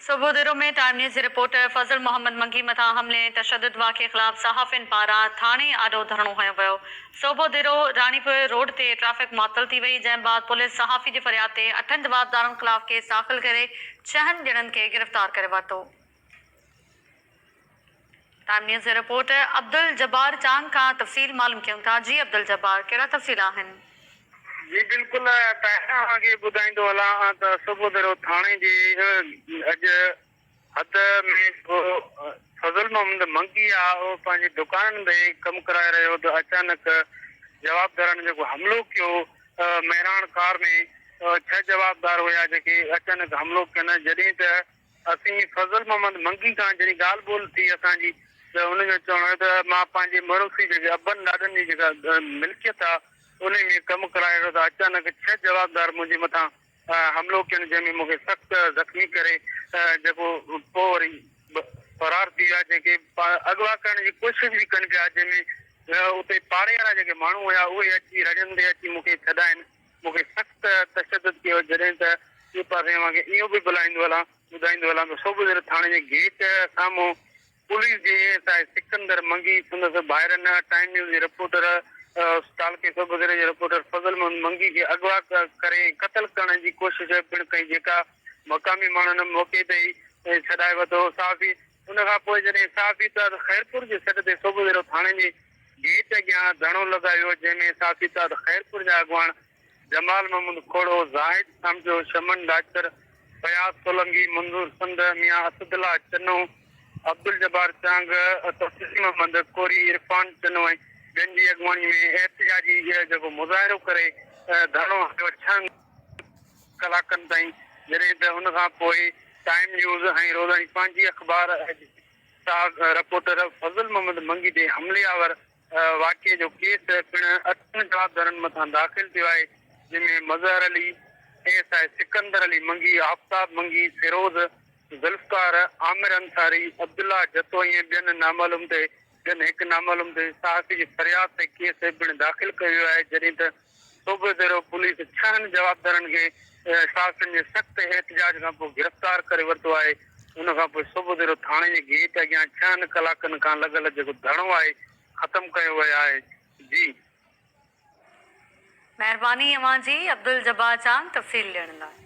सुबुह में time news reporter फज़ल मोहम्मद मंगी मथा हमले तशद्दुद वाक़े ख़िलाफ़ सहाफ़िन पारां थाणे आॾो धरणो हयो वियो। सुबुह रानीपुर रोड ते ट्रैफ़िक मुअत्तल थी वई, जंहिं बाद पुलिस सहाफ़ी जी फ़रियाद ते 8 जवाबदारनि ख़िलाफ़ केस दाख़िल करे 6 ॼणनि खे गिरफ़्तार करे वरितो। Time news reporter Abdul Jabbar Chand Khan तफ़सील मालूम कयूं था। जी अब्दुल जब्बार, कहिड़ा तफ़सील आहिनि? जी बिल्कुल तव्हांखे ॿुधाईंदो हलां त सुबुह थाणे जे अॼु हद में फज़ल मोहम्मद मंगी आहे, उहो पंहिंजी दुकान ते कमु कराए रहियो त अचानक जवाबदारनि जेको हमिलो कयो महिराण कार में 6 जवाबदार हुया जेके अचानक हमिलो कनि। जॾहिं त असीं फज़ल मोहम्मद मंगी खां जॾहिं ॻाल्हि ॿोल थी असांजी, त हुनजो चवणो आहे त मां पंहिंजे मुड़ुस जेके अबनि ॾाॾनि जी जेका मिल्कियत आहे उन में कमु कराए रहियो त अचानक 6 जवाबदार मुंहिंजे मथां हमिलो कनि, जंहिंमें मूंखे सख़्तु ज़ख़्मी करे जेको पोइ वरी फरार थी विया। जेके अगवा करण जी कोशिशि बि कनि पिया, जंहिंमें उते पाड़े वारा जेके माण्हू हुया उहे अची रजंदे अची मूंखे छॾाइनि, मूंखे सख़्तु तशद्दुद कयो। जॾहिं त ॿिए पासे मूंखे इहो बि ॿुधाईंदो हलां त सुबुह थाणे जे गेट साम्हूं पुलिस जे सिकंदर मंगी संदसि ॿाहिरनि टाइम न्यूज़ जे रिपोर्टर तालके सुबुह जे रिपोर्टर फज़ल मोहम्मद मंगी खे अगवा करे क़तल करण जी कोशिशि पिणु कई, जेका मक़ामी माण्हुनि मौक़े ते ई छॾाए वरितो साफ़ी। उन खां पोइ जॾहिं साफ़ी ताद ख़ैरपुर जे सॾ ते सुबुह थाणे जे गेट अॻियां धरणो लॻायो, जंहिंमें साफ़ी ताद ख़ैरपुर जा अॻवान जमाल मोहम्मद खोड़ो, ज़ाहिद समझो, शमन डाक्टर, फयाज़ सोलंगी, मंज़ूर संद, मियां असदुल्ला चन्नू, अब्दुल जब्बार चांग, तस्लीम अहमद कोरी, इरफान चन्नू ऐं ॿियनि जी अॻुवाणी में एहतिजाजी जेको मुज़ाहिरो करे धरणो हलियो 6 कलाकनि ताईं। जॾहिं त हुन खां पोइ टाइम न्यूज़ ऐं रोज़ानी पंहिंजी अख़बार रिपोर्टर फज़ल मोहम्मद मंगी ते हमलेआवर वाक़े जो केस पिणु 8 जवाबदारनि मथां दाख़िल थियो आहे, जंहिंमें मज़हर अली, एएसआई सिकंदर अली मंगी, आफ़ताब मंगी, फिरोज़ ज़ुल्फ़कार, आमिर अंसारी, अब्दुल्ला जतो ऐं ॿियनि हिकु नामालूम ते सहाफ़ी जी फ़रियाद ते केस पिणु दाख़िल कयो वियो आहे। जॾहिं त सुबुह पुलिस 6 जवाबदारनि खे सहाफ़ियुनि जे सख़्तु एहतिजाज खां पोइ गिरफ़्तार करे वरितो आहे। उन खां पोइ सुबुह थाणे जे गेट अॻियां 6 कलाकनि खां लॻल जेको धरणो आहे ख़तमु कयो वियो आहे। जी महिरबानी अव्हां जी अब्दुल जब्बार चांद तफ़सील ॾियण लाइ।